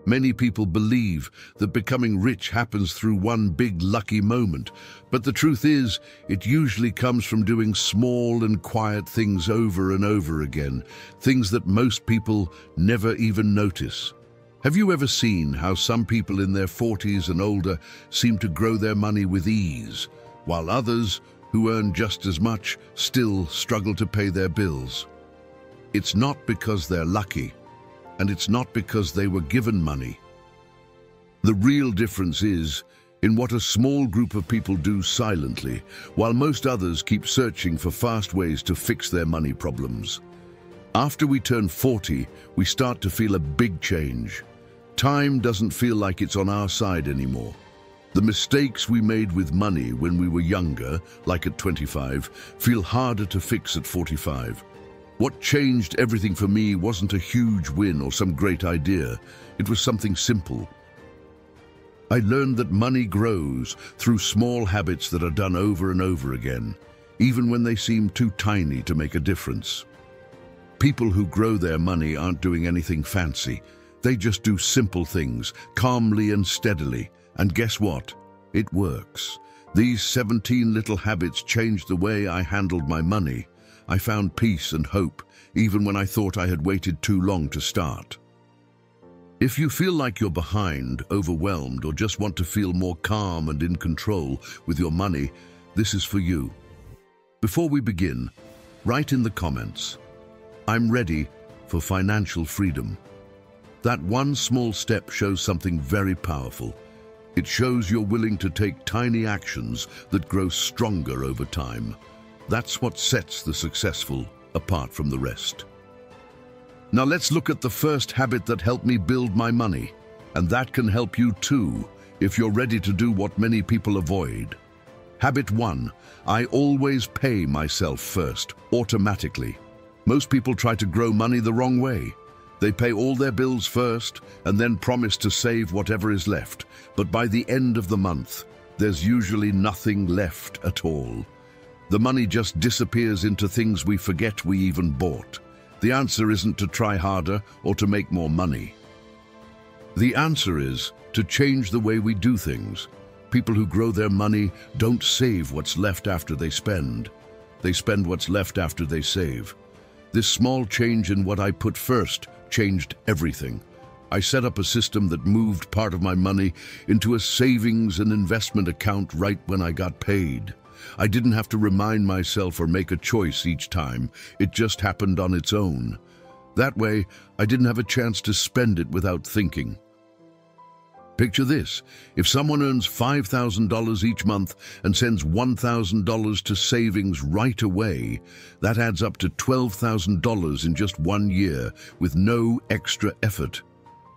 Many people believe that becoming rich happens through one big lucky moment, but the truth is, it usually comes from doing small and quiet things over and over again, things that most people never even notice. Have you ever seen how some people in their 40s and older seem to grow their money with ease, while others, who earn just as much, still struggle to pay their bills? It's not because they're lucky, and it's not because they were given money. The real difference is in what a small group of people do silently, while most others keep searching for fast ways to fix their money problems. After we turn 40, we start to feel a big change. Time doesn't feel like it's on our side anymore. The mistakes we made with money when we were younger, like at 25, feel harder to fix at 45. What changed everything for me wasn't a huge win or some great idea. It was something simple. I learned that money grows through small habits that are done over and over again, even when they seem too tiny to make a difference. People who grow their money aren't doing anything fancy. They just do simple things, calmly and steadily. And guess what? It works. These 17 little habits changed the way I handled my money. I found peace and hope, even when I thought I had waited too long to start. If you feel like you're behind, overwhelmed, or just want to feel more calm and in control with your money, this is for you. Before we begin, write in the comments, "I'm ready for financial freedom." That one small step shows something very powerful. It shows you're willing to take tiny actions that grow stronger over time. That's what sets the successful apart from the rest. Now let's look at the first habit that helped me build my money. And that can help you too, if you're ready to do what many people avoid. Habit 1. I always pay myself first, automatically. Most people try to grow money the wrong way. They pay all their bills first and then promise to save whatever is left. But by the end of the month, there's usually nothing left at all. The money just disappears into things we forget we even bought. The answer isn't to try harder or to make more money. The answer is to change the way we do things. People who grow their money don't save what's left after they spend. They spend what's left after they save. This small change in what I put first changed everything. I set up a system that moved part of my money into a savings and investment account right when I got paid. I didn't have to remind myself or make a choice each time. It just happened on its own. That way, I didn't have a chance to spend it without thinking. Picture this. If someone earns $5,000 each month and sends $1,000 to savings right away, that adds up to $12,000 in just 1 year with no extra effort.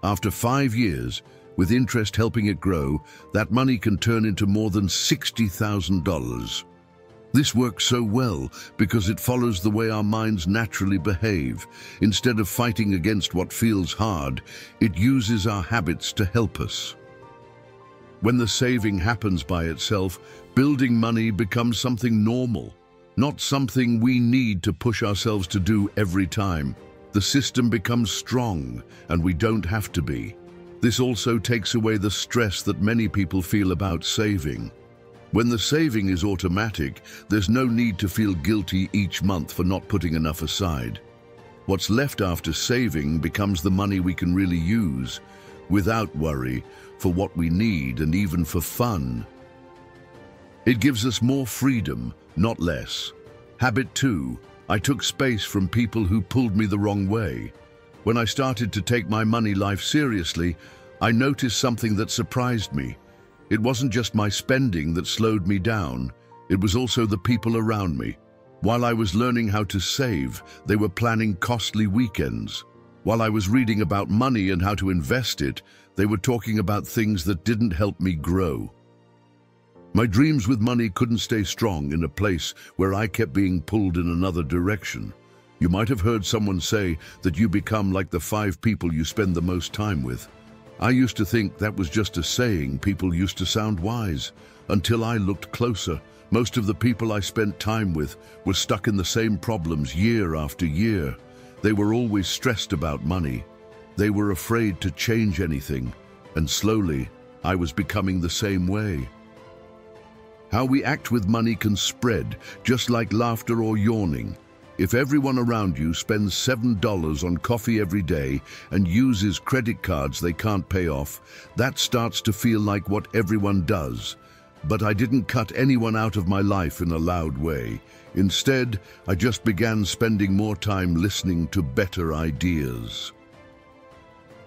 After 5 years, with interest helping it grow, that money can turn into more than $60,000. This works so well because it follows the way our minds naturally behave. Instead of fighting against what feels hard, it uses our habits to help us. When the saving happens by itself, building money becomes something normal, not something we need to push ourselves to do every time. The system becomes strong, and we don't have to be. This also takes away the stress that many people feel about saving. When the saving is automatic, there's no need to feel guilty each month for not putting enough aside. What's left after saving becomes the money we can really use, without worry, for what we need and even for fun. It gives us more freedom, not less. Habit 2. I took space from people who pulled me the wrong way. When I started to take my money life seriously, I noticed something that surprised me. It wasn't just my spending that slowed me down, it was also the people around me. While I was learning how to save, they were planning costly weekends. While I was reading about money and how to invest it, they were talking about things that didn't help me grow. My dreams with money couldn't stay strong in a place where I kept being pulled in another direction. You might have heard someone say that you become like the 5 people you spend the most time with. I used to think that was just a saying people used to sound wise, until I looked closer. Most of the people I spent time with were stuck in the same problems year after year. They were always stressed about money. They were afraid to change anything, and slowly, I was becoming the same way. How we act with money can spread, just like laughter or yawning. If everyone around you spends $7 on coffee every day and uses credit cards they can't pay off, that starts to feel like what everyone does. But I didn't cut anyone out of my life in a loud way. Instead, I just began spending more time listening to better ideas.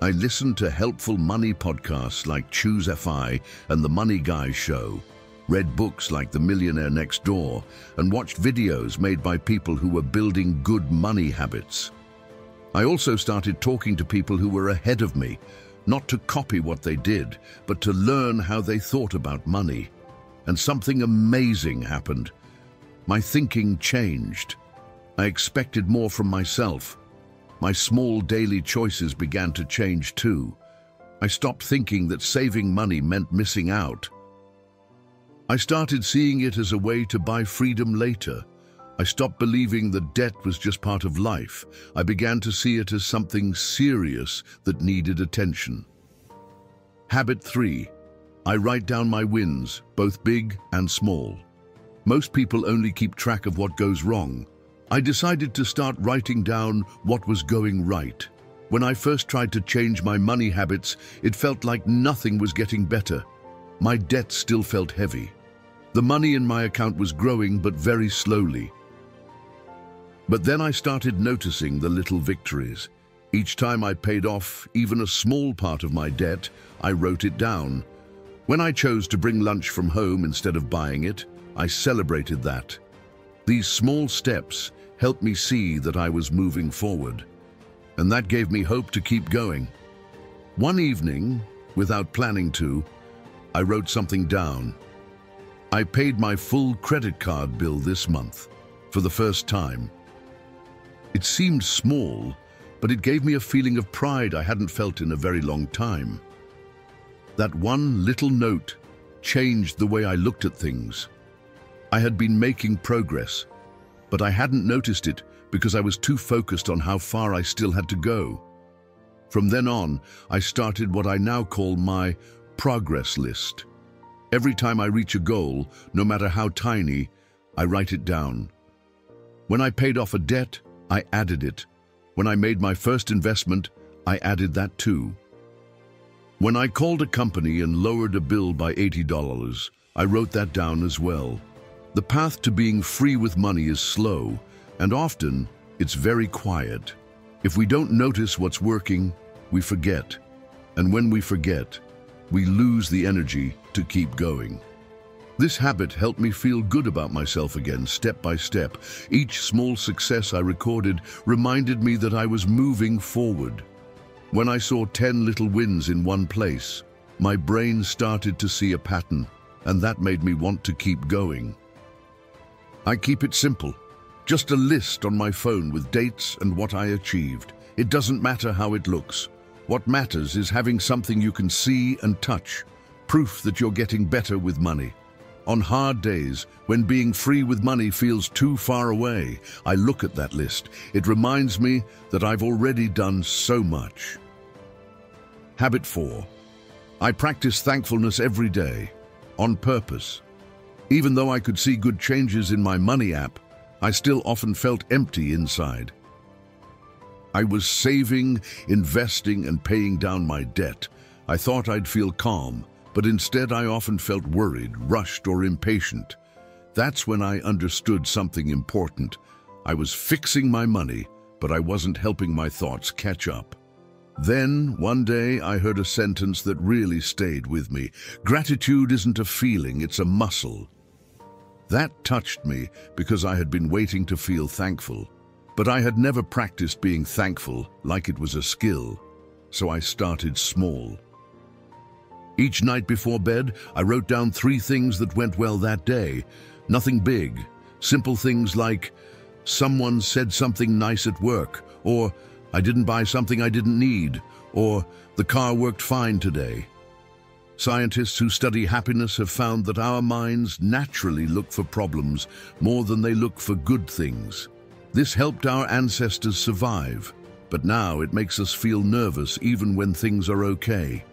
I listened to helpful money podcasts like Choose FI and The Money Guy Show, read books like The Millionaire Next Door, and watched videos made by people who were building good money habits. I also started talking to people who were ahead of me, not to copy what they did, but to learn how they thought about money. And something amazing happened. My thinking changed. I expected more from myself. My small daily choices began to change too. I stopped thinking that saving money meant missing out. I started seeing it as a way to buy freedom later. I stopped believing that debt was just part of life. I began to see it as something serious that needed attention. Habit 3. I write down my wins, both big and small. Most people only keep track of what goes wrong. I decided to start writing down what was going right. When I first tried to change my money habits, it felt like nothing was getting better. My debt still felt heavy. The money in my account was growing, but very slowly. But then I started noticing the little victories. Each time I paid off even a small part of my debt, I wrote it down. When I chose to bring lunch from home instead of buying it, I celebrated that. These small steps helped me see that I was moving forward, and that gave me hope to keep going. One evening, without planning to, I wrote something down. I paid my full credit card bill this month, for the first time. It seemed small, but it gave me a feeling of pride I hadn't felt in a very long time. That one little note changed the way I looked at things. I had been making progress, but I hadn't noticed it because I was too focused on how far I still had to go. From then on, I started what I now call my progress list. Every time I reach a goal, no matter how tiny, I write it down. When I paid off a debt, I added it. When I made my first investment, I added that too. When I called a company and lowered a bill by $80, I wrote that down as well. The path to being free with money is slow, and often it's very quiet. If we don't notice what's working, we forget. And when we forget, we lose the energy to keep going. This habit helped me feel good about myself again, step by step. Each small success I recorded reminded me that I was moving forward. When I saw 10 little wins in one place, my brain started to see a pattern, and that made me want to keep going. I keep it simple, just a list on my phone with dates and what I achieved. It doesn't matter how it looks. What matters is having something you can see and touch, proof that you're getting better with money. On hard days, when being free with money feels too far away, I look at that list. It reminds me that I've already done so much. Habit 4. I practice thankfulness every day, on purpose. Even though I could see good changes in my money app, I still often felt empty inside. I was saving, investing, and paying down my debt. I thought I'd feel calm, but instead I often felt worried, rushed, or impatient. That's when I understood something important. I was fixing my money, but I wasn't helping my thoughts catch up. Then, one day, I heard a sentence that really stayed with me. Gratitude isn't a feeling, it's a muscle. That touched me because I had been waiting to feel thankful. But I had never practiced being thankful like it was a skill, so I started small. Each night before bed, I wrote down 3 things that went well that day. Nothing big, simple things like, someone said something nice at work, or I didn't buy something I didn't need, or the car worked fine today. Scientists who study happiness have found that our minds naturally look for problems more than they look for good things. This helped our ancestors survive, but now it makes us feel nervous even when things are okay.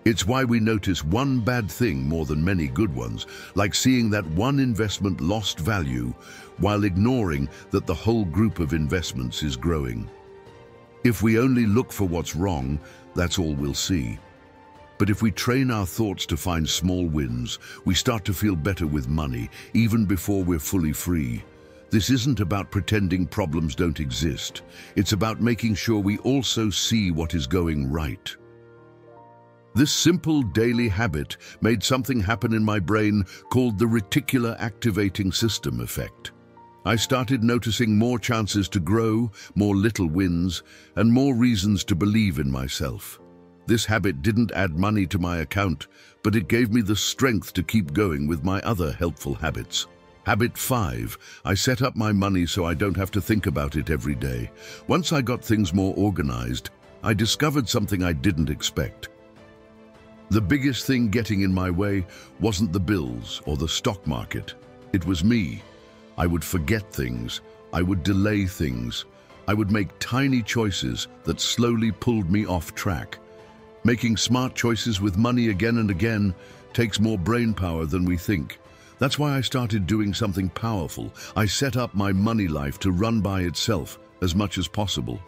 It's why we notice one bad thing more than many good ones, like seeing that one investment lost value while ignoring that the whole group of investments is growing. If we only look for what's wrong, that's all we'll see. But if we train our thoughts to find small wins, we start to feel better with money, even before we're fully free. This isn't about pretending problems don't exist. It's about making sure we also see what is going right. This simple daily habit made something happen in my brain called the reticular activating system effect. I started noticing more chances to grow, more little wins, and more reasons to believe in myself. This habit didn't add money to my account, but it gave me the strength to keep going with my other helpful habits. Habit 5. I set up my money so I don't have to think about it every day. Once I got things more organized, I discovered something I didn't expect. The biggest thing getting in my way wasn't the bills or the stock market. It was me. I would forget things. I would delay things. I would make tiny choices that slowly pulled me off track. Making smart choices with money again and again takes more brain power than we think. That's why I started doing something powerful. I set up my money life to run by itself as much as possible.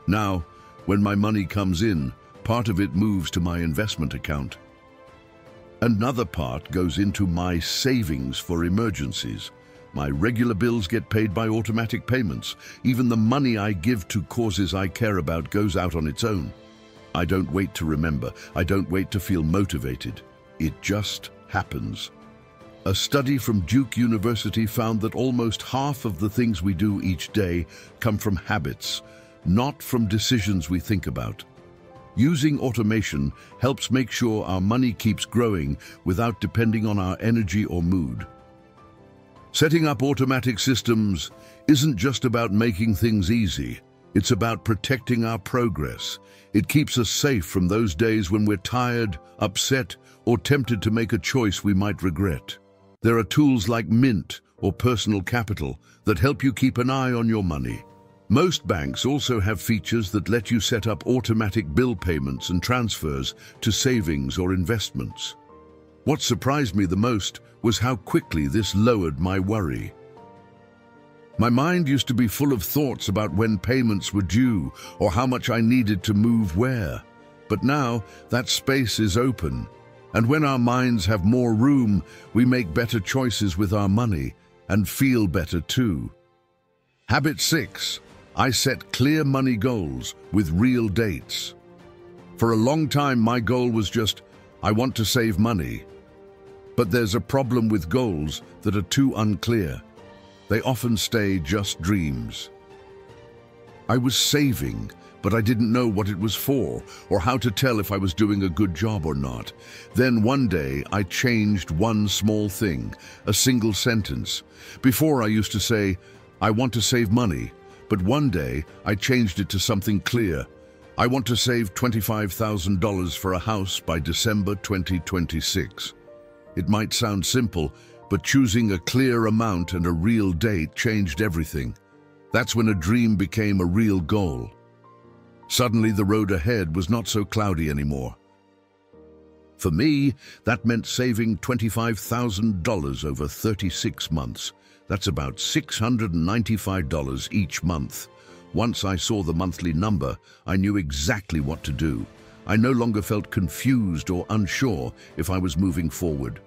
Now, when my money comes in, part of it moves to my investment account. Another part goes into my savings for emergencies. My regular bills get paid by automatic payments. Even the money I give to causes I care about goes out on its own. I don't wait to remember. I don't wait to feel motivated. It just happens. A study from Duke University found that almost half of the things we do each day come from habits, not from decisions we think about. Using automation helps make sure our money keeps growing without depending on our energy or mood. Setting up automatic systems isn't just about making things easy. It's about protecting our progress. It keeps us safe from those days when we're tired, upset, or tempted to make a choice we might regret. There are tools like Mint or Personal Capital that help you keep an eye on your money. Most banks also have features that let you set up automatic bill payments and transfers to savings or investments. What surprised me the most was how quickly this lowered my worry. My mind used to be full of thoughts about when payments were due or how much I needed to move where. But now that space is open. And when our minds have more room, we make better choices with our money and feel better too. Habit 6. I set clear money goals with real dates. For a long time, my goal was just, I want to save money. But there's a problem with goals that are too unclear. They often stay just dreams. I was saving, but I didn't know what it was for or how to tell if I was doing a good job or not. Then one day I changed one small thing, a single sentence. Before I used to say, I want to save money, but one day I changed it to something clear. I want to save $25,000 for a house by December 2026. It might sound simple, but choosing a clear amount and a real date changed everything. That's when a dream became a real goal. Suddenly, the road ahead was not so cloudy anymore. For me, that meant saving $25,000 over 36 months. That's about $695 each month. Once I saw the monthly number, I knew exactly what to do. I no longer felt confused or unsure if I was moving forward.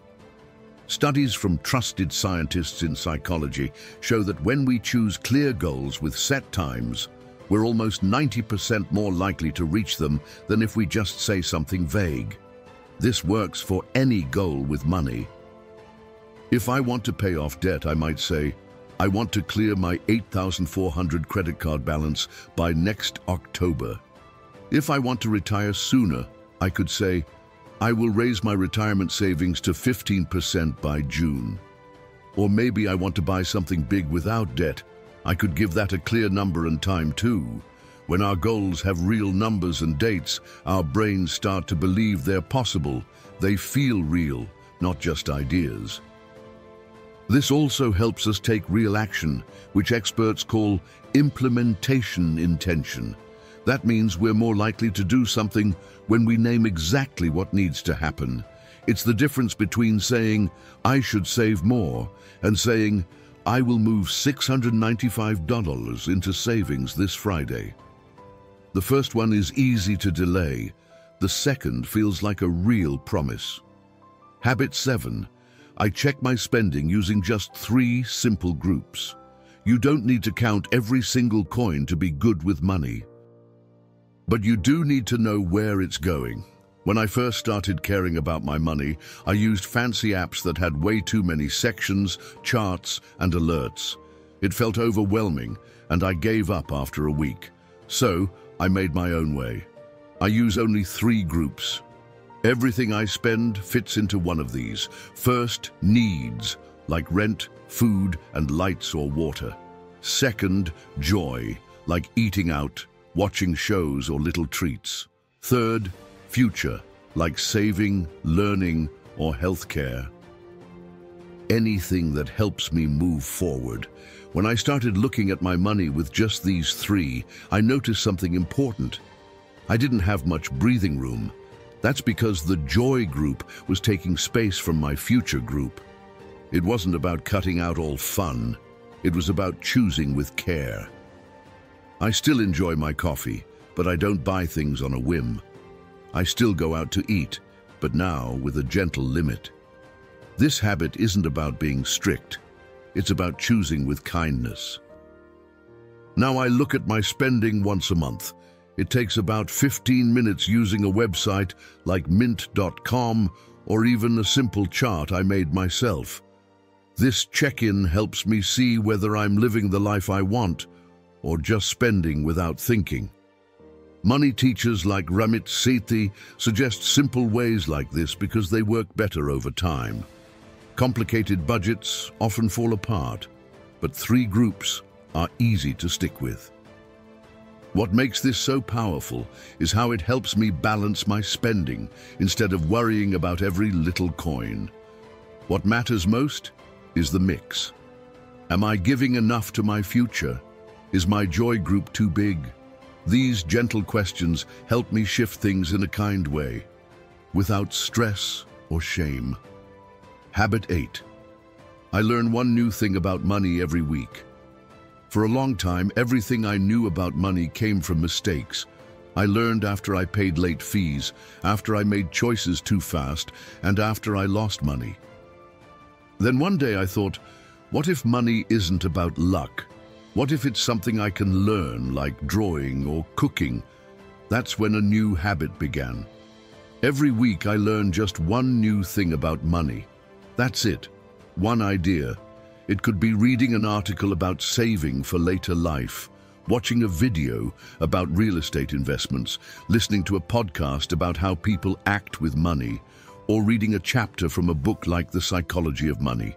Studies from trusted scientists in psychology show that when we choose clear goals with set times, we're almost 90% more likely to reach them than if we just say something vague. This works for any goal with money. If I want to pay off debt, I might say, I want to clear my $8,400 credit card balance by next October. If I want to retire sooner, I could say, I will raise my retirement savings to 15% by June. Or maybe I want to buy something big without debt. I could give that a clear number and time too. When our goals have real numbers and dates, our brains start to believe they're possible. They feel real, not just ideas. This also helps us take real action, which experts call implementation intention. That means we're more likely to do something when we name exactly what needs to happen. It's the difference between saying, "I should save more," and saying, "I will move $695 into savings this Friday." The first one is easy to delay. The second feels like a real promise. Habit 7. I check my spending using just 3 simple groups. You don't need to count every single coin to be good with money. But you do need to know where it's going. When I first started caring about my money, I used fancy apps that had way too many sections, charts, and alerts. It felt overwhelming, and I gave up after a week. So, I made my own way. I use only 3 groups. Everything I spend fits into one of these. First, needs, like rent, food, and lights or water. Second, joy, like eating out, watching shows or little treats. Third, future, like saving, learning, or healthcare. Anything that helps me move forward. When I started looking at my money with just these 3, I noticed something important. I didn't have much breathing room. That's because the joy group was taking space from my future group. It wasn't about cutting out all fun. It was about choosing with care. I still enjoy my coffee, but I don't buy things on a whim. I still go out to eat, but now with a gentle limit. This habit isn't about being strict. It's about choosing with kindness. Now I look at my spending once a month. It takes about 15 minutes using a website like mint.com or even a simple chart I made myself. This check-in helps me see whether I'm living the life I want or just spending without thinking. Money teachers like Ramit Sethi suggest simple ways like this because they work better over time. Complicated budgets often fall apart, but 3 groups are easy to stick with. What makes this so powerful is how it helps me balance my spending instead of worrying about every little coin. What matters most is the mix. Am I giving enough to my future? Is my joy group too big? These gentle questions help me shift things in a kind way, without stress or shame. Habit 8. I learn one new thing about money every week. For a long time, everything I knew about money came from mistakes. I learned after I paid late fees, after I made choices too fast, and after I lost money. Then one day I thought, what if money isn't about luck? What if it's something I can learn, like drawing or cooking? That's when a new habit began. Every week I learn just one new thing about money. That's it, one idea. It could be reading an article about saving for later life, watching a video about real estate investments, listening to a podcast about how people act with money, or reading a chapter from a book like The Psychology of Money.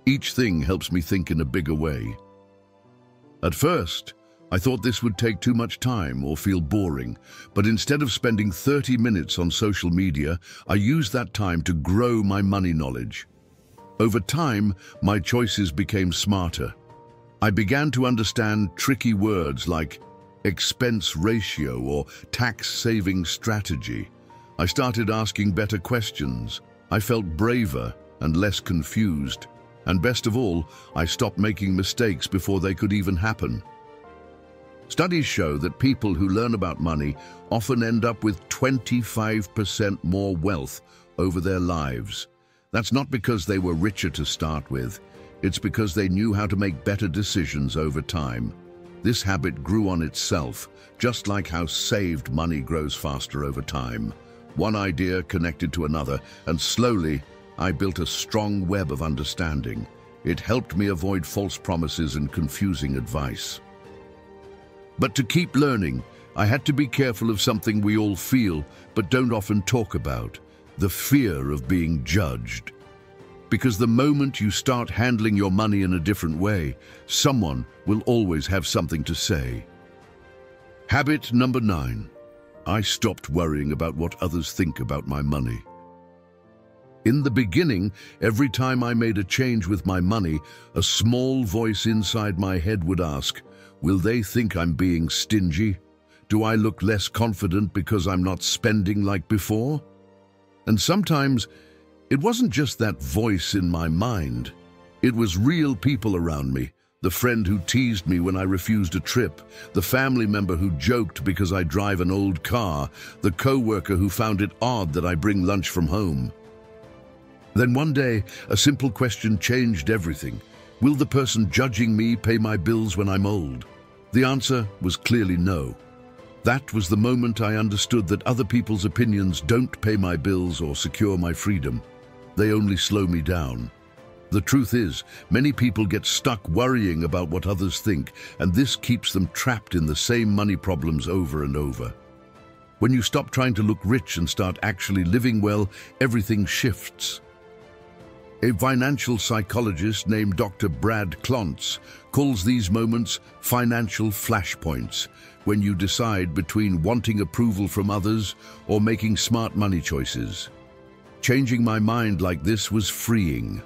Each thing helps me think in a bigger way. At first, I thought this would take too much time or feel boring, but instead of spending 30 minutes on social media, I used that time to grow my money knowledge. Over time, my choices became smarter. I began to understand tricky words like expense ratio or tax-saving strategy. I started asking better questions. I felt braver and less confused. And best of all, I stopped making mistakes before they could even happen. Studies show that people who learn about money often end up with 25% more wealth over their lives. That's not because they were richer to start with. It's because they knew how to make better decisions over time. This habit grew on itself, just like how saved money grows faster over time. One idea connected to another, and slowly, I built a strong web of understanding. It helped me avoid false promises and confusing advice. But to keep learning, I had to be careful of something we all feel, but don't often talk about: the fear of being judged. Because the moment you start handling your money in a different way, someone will always have something to say. Habit number 9. I stopped worrying about what others think about my money. In the beginning, every time I made a change with my money, a small voice inside my head would ask, will they think I'm being stingy? Do I look less confident because I'm not spending like before? And sometimes, it wasn't just that voice in my mind. It was real people around me. The friend who teased me when I refused a trip, the family member who joked because I drive an old car, the co-worker who found it odd that I bring lunch from home. Then one day, a simple question changed everything. Will the person judging me pay my bills when I'm old? The answer was clearly no. That was the moment I understood that other people's opinions don't pay my bills or secure my freedom. They only slow me down. The truth is, many people get stuck worrying about what others think, and this keeps them trapped in the same money problems over and over. When you stop trying to look rich and start actually living well, everything shifts. A financial psychologist named Dr. Brad Klontz calls these moments financial flashpoints, when you decide between wanting approval from others or making smart money choices. Changing my mind like this was freeing.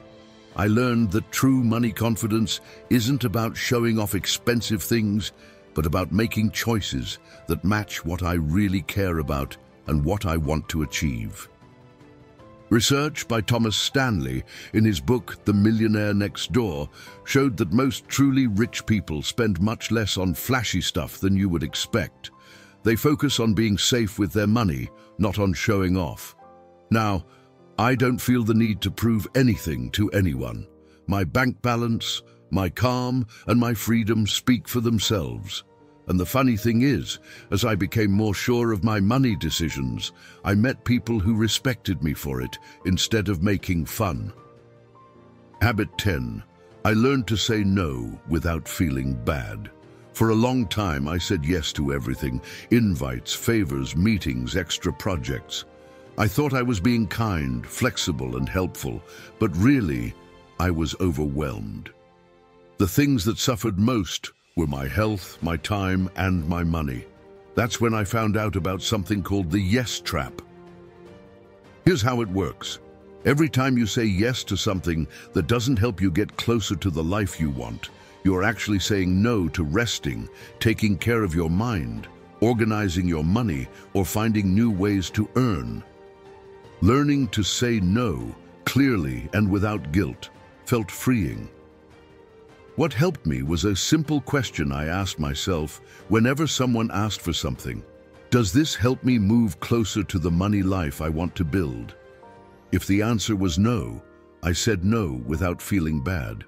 I learned that true money confidence isn't about showing off expensive things, but about making choices that match what I really care about and what I want to achieve. Research by Thomas Stanley in his book The Millionaire Next Door showed that most truly rich people spend much less on flashy stuff than you would expect. They focus on being safe with their money, not on showing off. Now, I don't feel the need to prove anything to anyone. My bank balance, my calm, and my freedom speak for themselves. And the funny thing is, as I became more sure of my money decisions, I met people who respected me for it instead of making fun. Habit 10. I learned to say no without feeling bad. For a long time, I said yes to everything: invites, favors, meetings, extra projects. I thought I was being kind, flexible, and helpful, but really, I was overwhelmed. The things that suffered most were my health, my time, and my money. That's when I found out about something called the yes trap. Here's how it works. Every time you say yes to something that doesn't help you get closer to the life you want, you're actually saying no to resting, taking care of your mind, organizing your money, or finding new ways to earn. Learning to say no, clearly and without guilt, felt freeing. What helped me was a simple question I asked myself whenever someone asked for something. Does this help me move closer to the money life I want to build? If the answer was no, I said no without feeling bad.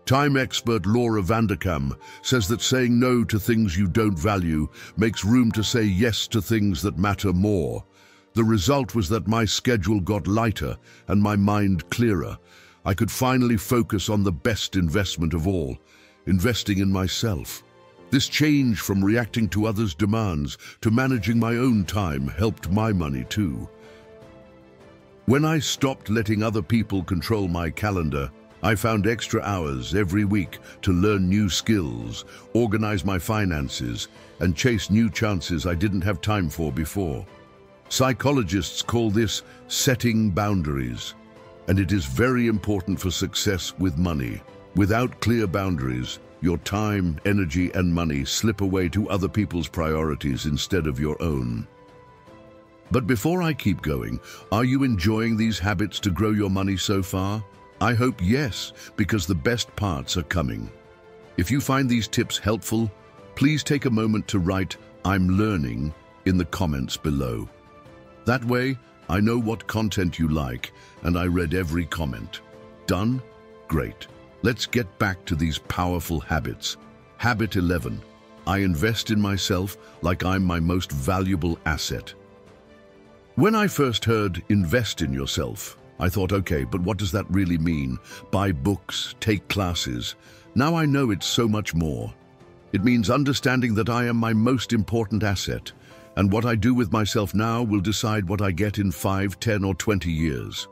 Time expert Laura Vanderkam says that saying no to things you don't value makes room to say yes to things that matter more. The result was that my schedule got lighter and my mind clearer. I could finally focus on the best investment of all, investing in myself. This change from reacting to others' demands to managing my own time helped my money too. When I stopped letting other people control my calendar, I found extra hours every week to learn new skills, organize my finances, and chase new chances I didn't have time for before. Psychologists call this setting boundaries. And it is very important for success with money. Without clear boundaries, your time, energy, and money slip away to other people's priorities instead of your own. But before I keep going, are you enjoying these habits to grow your money so far? I hope yes, because the best parts are coming. If you find these tips helpful, please take a moment to write "I'm learning" in the comments below. That way, I know what content you like, and I read every comment. Done? Great. Let's get back to these powerful habits. Habit 11. I invest in myself like I'm my most valuable asset. When I first heard invest in yourself, I thought, okay, but what does that really mean? Buy books, take classes. Now I know it's so much more. It means understanding that I am my most important asset, and what I do with myself now will decide what I get in 5, 10, or 20 years.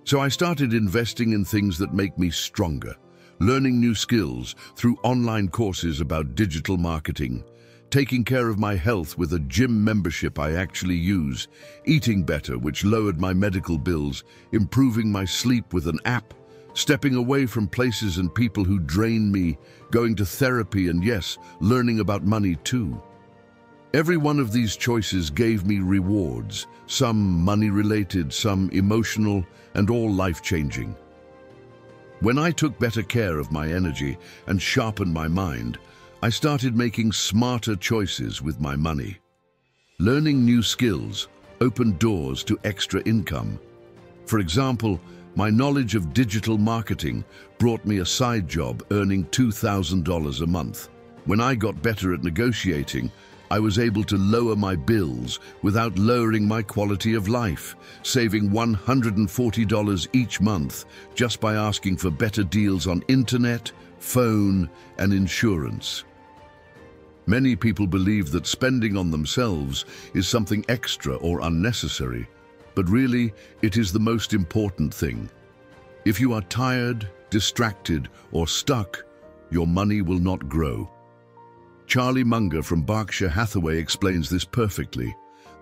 So I started investing in things that make me stronger, learning new skills through online courses about digital marketing, taking care of my health with a gym membership I actually use, eating better, which lowered my medical bills, improving my sleep with an app, stepping away from places and people who drain me, going to therapy, and yes, learning about money too. Every one of these choices gave me rewards, some money-related, some emotional, and all life-changing. When I took better care of my energy and sharpened my mind, I started making smarter choices with my money. Learning new skills opened doors to extra income. For example, my knowledge of digital marketing brought me a side job earning $2,000 a month. When I got better at negotiating, I was able to lower my bills without lowering my quality of life, saving $140 each month just by asking for better deals on internet, phone, and insurance. Many people believe that spending on themselves is something extra or unnecessary, but really, it is the most important thing. If you are tired, distracted, or stuck, your money will not grow. Charlie Munger from Berkshire Hathaway explains this perfectly.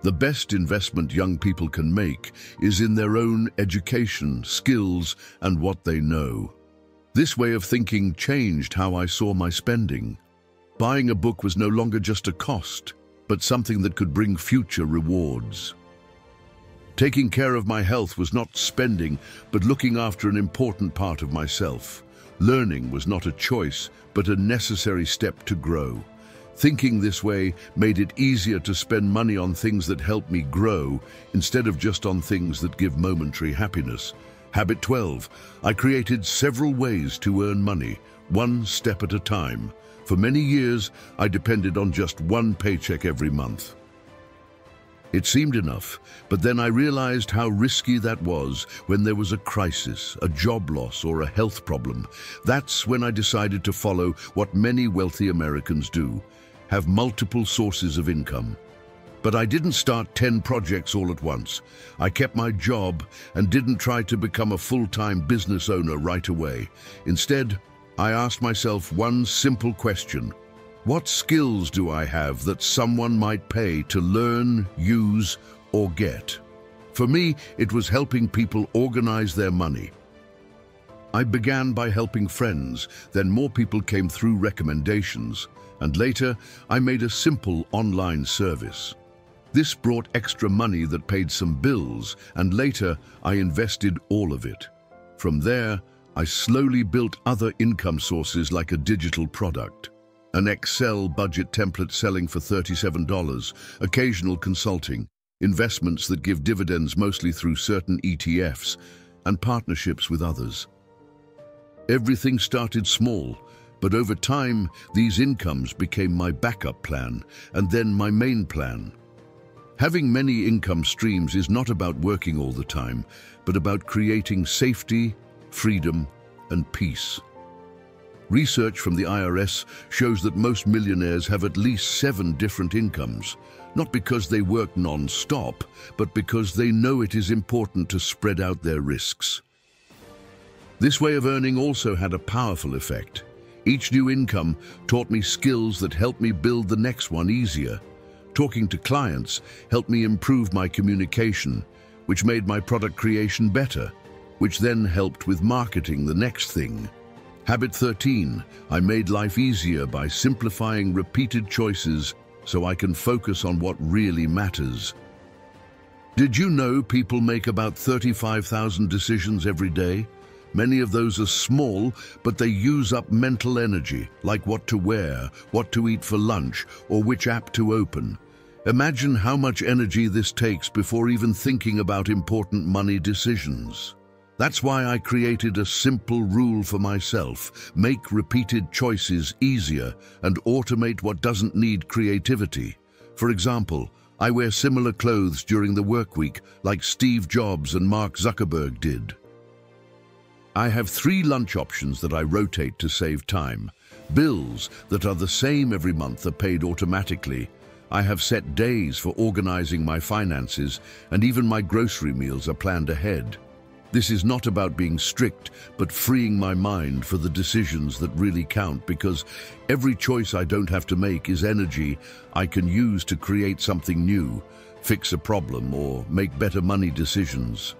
The best investment young people can make is in their own education, skills, and what they know. This way of thinking changed how I saw my spending. Buying a book was no longer just a cost, but something that could bring future rewards. Taking care of my health was not spending, but looking after an important part of myself. Learning was not a choice, but a necessary step to grow. Thinking this way made it easier to spend money on things that help me grow, instead of just on things that give momentary happiness. Habit 12. I created several ways to earn money, one step at a time. For many years, I depended on just one paycheck every month. It seemed enough, but then I realized how risky that was when there was a crisis, a job loss, or a health problem. That's when I decided to follow what many wealthy Americans do: have multiple sources of income. But I didn't start 10 projects all at once. I kept my job and didn't try to become a full-time business owner right away. Instead, I asked myself one simple question: what skills do I have that someone might pay to learn, use, or get? For me, it was helping people organize their money. I began by helping friends, then more people came through recommendations, and later I made a simple online service. This brought extra money that paid some bills, and later I invested all of it. From there, I slowly built other income sources like a digital product, an Excel budget template selling for $37, occasional consulting, investments that give dividends mostly through certain ETFs, and partnerships with others. Everything started small, but over time, these incomes became my backup plan, and then my main plan. Having many income streams is not about working all the time, but about creating safety, freedom, and peace. Research from the IRS shows that most millionaires have at least 7 different incomes, not because they work non-stop, but because they know it is important to spread out their risks. This way of earning also had a powerful effect. Each new income taught me skills that helped me build the next one easier. Talking to clients helped me improve my communication, which made my product creation better, which then helped with marketing the next thing. Habit 13. I made life easier by simplifying repeated choices so I can focus on what really matters. Did you know people make about 35,000 decisions every day? Many of those are small, but they use up mental energy, like what to wear, what to eat for lunch, or which app to open. Imagine how much energy this takes before even thinking about important money decisions. That's why I created a simple rule for myself: make repeated choices easier and automate what doesn't need creativity. For example, I wear similar clothes during the work week, like Steve Jobs and Mark Zuckerberg did. I have 3 lunch options that I rotate to save time. Bills that are the same every month are paid automatically. I have set days for organizing my finances, and even my grocery meals are planned ahead. This is not about being strict, but freeing my mind for the decisions that really count, because every choice I don't have to make is energy I can use to create something new, fix a problem, or make better money decisions.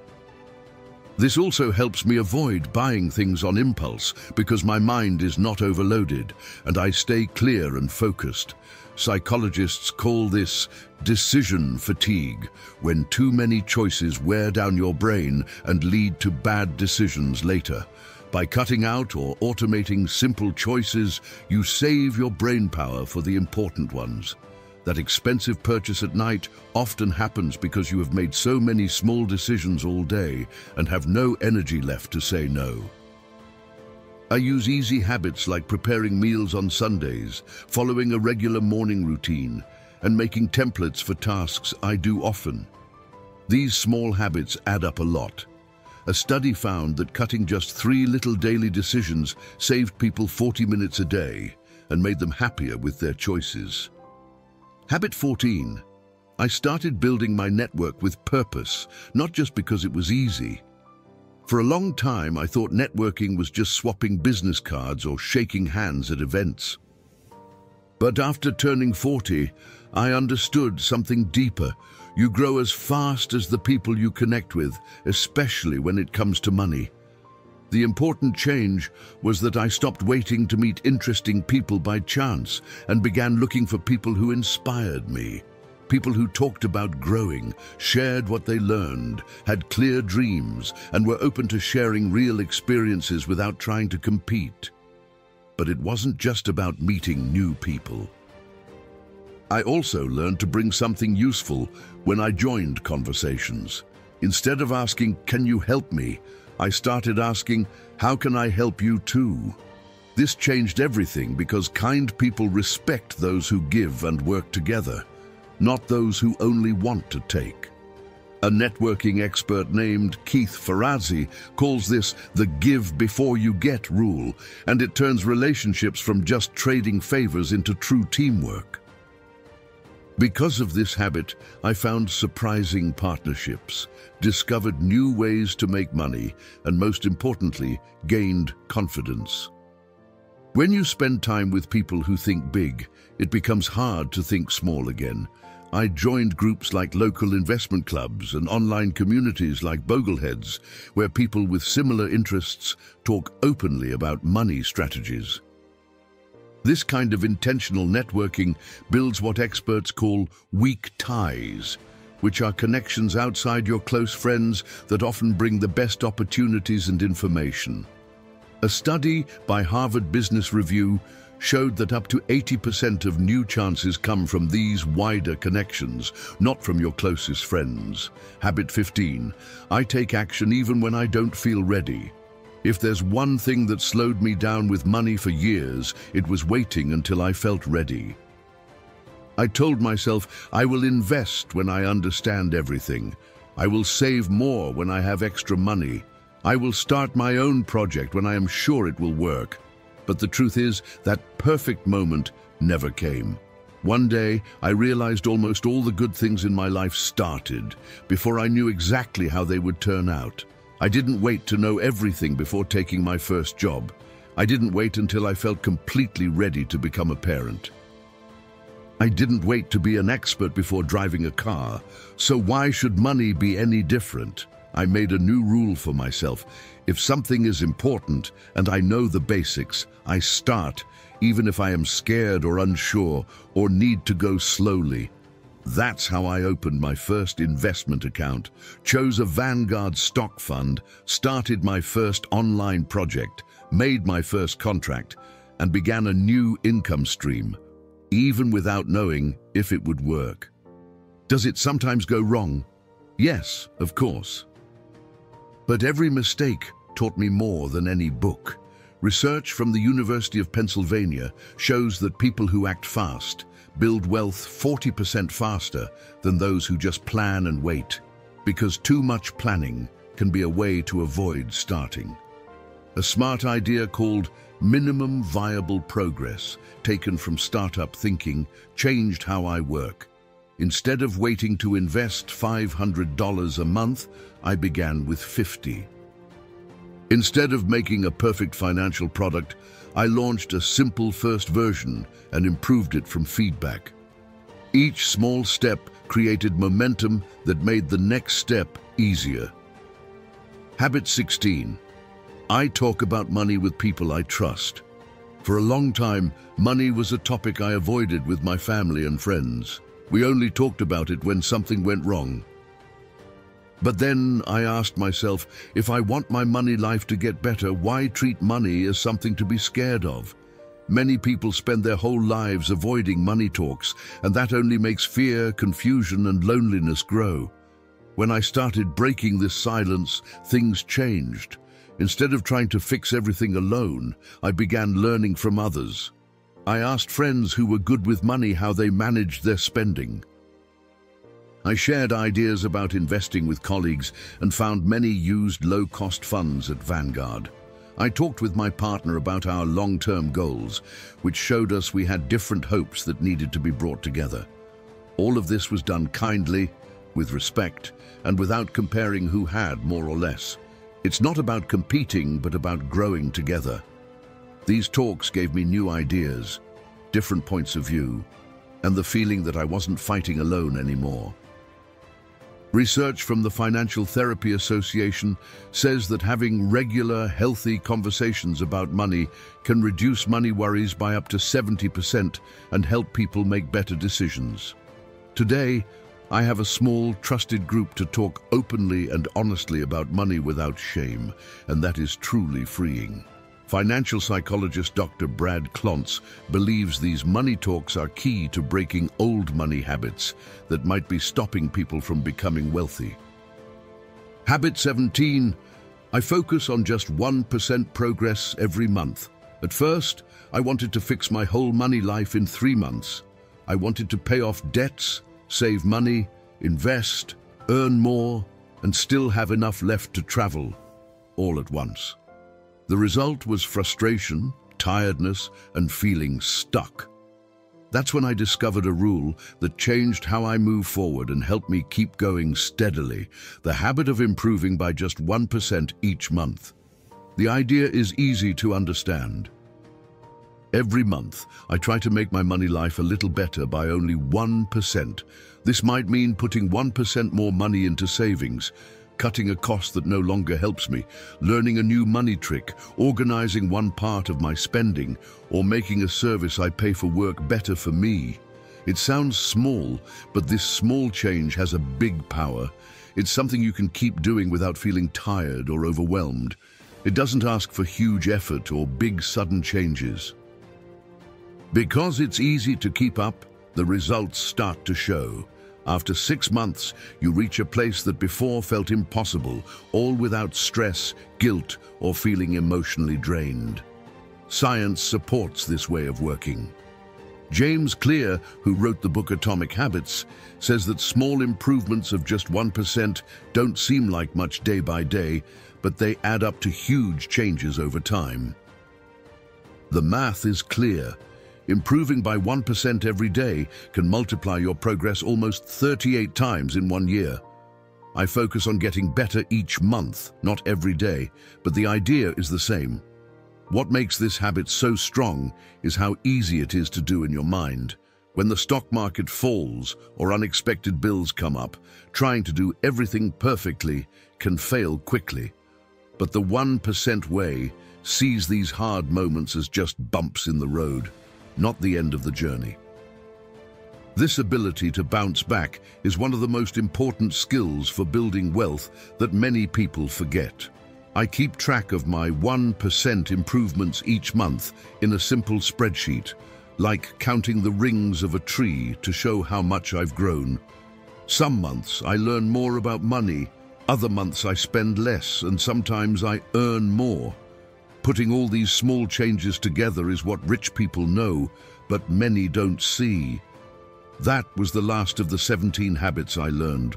This also helps me avoid buying things on impulse because my mind is not overloaded and I stay clear and focused. Psychologists call this decision fatigue, when too many choices wear down your brain and lead to bad decisions later. By cutting out or automating simple choices, you save your brain power for the important ones. That expensive purchase at night often happens because you have made so many small decisions all day and have no energy left to say no. I use easy habits like preparing meals on Sundays, following a regular morning routine, and making templates for tasks I do often. These small habits add up a lot. A study found that cutting just 3 little daily decisions saved people 40 minutes a day and made them happier with their choices. Habit 14. I started building my network with purpose, not just because it was easy. For a long time, I thought networking was just swapping business cards or shaking hands at events. But after turning 40, I understood something deeper. You grow as fast as the people you connect with, especially when it comes to money. The important change was that I stopped waiting to meet interesting people by chance and began looking for people who inspired me. People who talked about growing, shared what they learned, had clear dreams, and were open to sharing real experiences without trying to compete. But it wasn't just about meeting new people. I also learned to bring something useful when I joined conversations. Instead of asking, "Can you help me?" I started asking, "How can I help you too?" This changed everything because kind people respect those who give and work together, not those who only want to take. A networking expert named Keith Ferrazzi calls this the give before you get rule, and it turns relationships from just trading favors into true teamwork. Because of this habit, I found surprising partnerships, discovered new ways to make money, and most importantly, gained confidence. When you spend time with people who think big, it becomes hard to think small again. I joined groups like local investment clubs and online communities like Bogleheads, where people with similar interests talk openly about money strategies. This kind of intentional networking builds what experts call weak ties, which are connections outside your close friends that often bring the best opportunities and information. A study by Harvard Business Review showed that up to 80% of new chances come from these wider connections, not from your closest friends. Habit 15. I take action even when I don't feel ready. If there's one thing that slowed me down with money for years, it was waiting until I felt ready. I told myself, I will invest when I understand everything. I will save more when I have extra money. I will start my own project when I am sure it will work. But the truth is, that perfect moment never came. One day, I realized almost all the good things in my life started before I knew exactly how they would turn out. I didn't wait to know everything before taking my first job. I didn't wait until I felt completely ready to become a parent. I didn't wait to be an expert before driving a car. So why should money be any different? I made a new rule for myself. If something is important and I know the basics, I start, even if I am scared or unsure or need to go slowly. That's how I opened my first investment account, chose a Vanguard stock fund, started my first online project, made my first contract, and began a new income stream, even without knowing if it would work. Does it sometimes go wrong? Yes, of course. But every mistake taught me more than any book. Research from the University of Pennsylvania shows that people who act fast build wealth 40% faster than those who just plan and wait, because too much planning can be a way to avoid starting. A smart idea called minimum viable progress, taken from startup thinking, changed how I work. Instead of waiting to invest $500 a month, I began with $50. Instead of making a perfect financial product, I launched a simple first version and improved it from feedback. Each small step created momentum that made the next step easier. Habit 16. I talk about money with people I trust. For a long time, money was a topic I avoided with my family and friends. We only talked about it when something went wrong. But then I asked myself, if I want my money life to get better, why treat money as something to be scared of? Many people spend their whole lives avoiding money talks, and that only makes fear, confusion, and loneliness grow. When I started breaking this silence, things changed. Instead of trying to fix everything alone, I began learning from others. I asked friends who were good with money how they managed their spending. I shared ideas about investing with colleagues and found many used low-cost funds at Vanguard. I talked with my partner about our long-term goals, which showed us we had different hopes that needed to be brought together. All of this was done kindly, with respect, and without comparing who had more or less. It's not about competing, but about growing together. These talks gave me new ideas, different points of view, and the feeling that I wasn't fighting alone anymore. Research from the Financial Therapy Association says that having regular, healthy conversations about money can reduce money worries by up to 70% and help people make better decisions. Today, I have a small, trusted group to talk openly and honestly about money without shame, and that is truly freeing. Financial psychologist Dr. Brad Klontz believes these money talks are key to breaking old money habits that might be stopping people from becoming wealthy. Habit 17. I focus on just 1% progress every month. At first, I wanted to fix my whole money life in 3 months. I wanted to pay off debts, save money, invest, earn more, and still have enough left to travel, all at once. The result was frustration, tiredness, and feeling stuck. That's when I discovered a rule that changed how I move forward and helped me keep going steadily, the habit of improving by just 1% each month. The idea is easy to understand. Every month, I try to make my money life a little better by only 1%. This might mean putting 1% more money into savings, cutting a cost that no longer helps me, learning a new money trick, organizing one part of my spending, or making a service I pay for work better for me. It sounds small, but this small change has a big power. It's something you can keep doing without feeling tired or overwhelmed. It doesn't ask for huge effort or big sudden changes. Because it's easy to keep up, the results start to show. After 6 months, you reach a place that before felt impossible, all without stress, guilt, or feeling emotionally drained. Science supports this way of working. James Clear, who wrote the book Atomic Habits, says that small improvements of just 1% don't seem like much day by day, but they add up to huge changes over time. The math is clear. Improving by 1% every day can multiply your progress almost 38 times in 1 year. I focus on getting better each month, not every day, but the idea is the same. What makes this habit so strong is how easy it is to do in your mind. When the stock market falls or unexpected bills come up, trying to do everything perfectly can fail quickly. But the 1% way sees these hard moments as just bumps in the road, not the end of the journey. This ability to bounce back is one of the most important skills for building wealth that many people forget. I keep track of my 1% improvements each month in a simple spreadsheet, like counting the rings of a tree to show how much I've grown. Some months I learn more about money, other months I spend less, and sometimes I earn more. Putting all these small changes together is what rich people know, but many don't see. That was the last of the 17 habits I learned.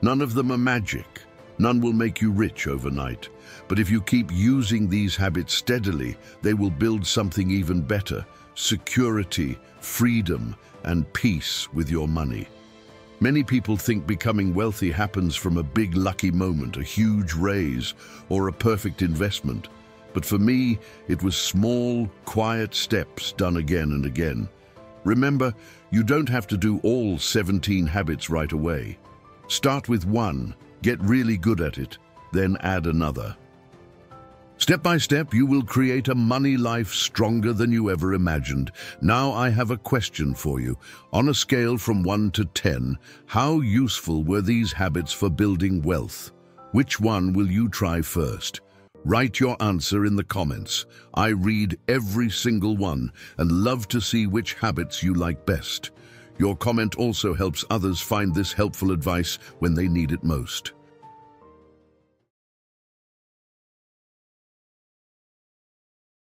None of them are magic. None will make you rich overnight. But if you keep using these habits steadily, they will build something even better: security, freedom, and peace with your money. Many people think becoming wealthy happens from a big lucky moment, a huge raise, or a perfect investment. But for me, it was small, quiet steps done again and again. Remember, you don't have to do all 17 habits right away. Start with one, get really good at it, then add another. Step by step, you will create a money life stronger than you ever imagined. Now I have a question for you. On a scale from 1 to 10, how useful were these habits for building wealth? Which one will you try first? Write your answer in the comments. I read every single one and love to see which habits you like best. Your comment also helps others find this helpful advice when they need it most.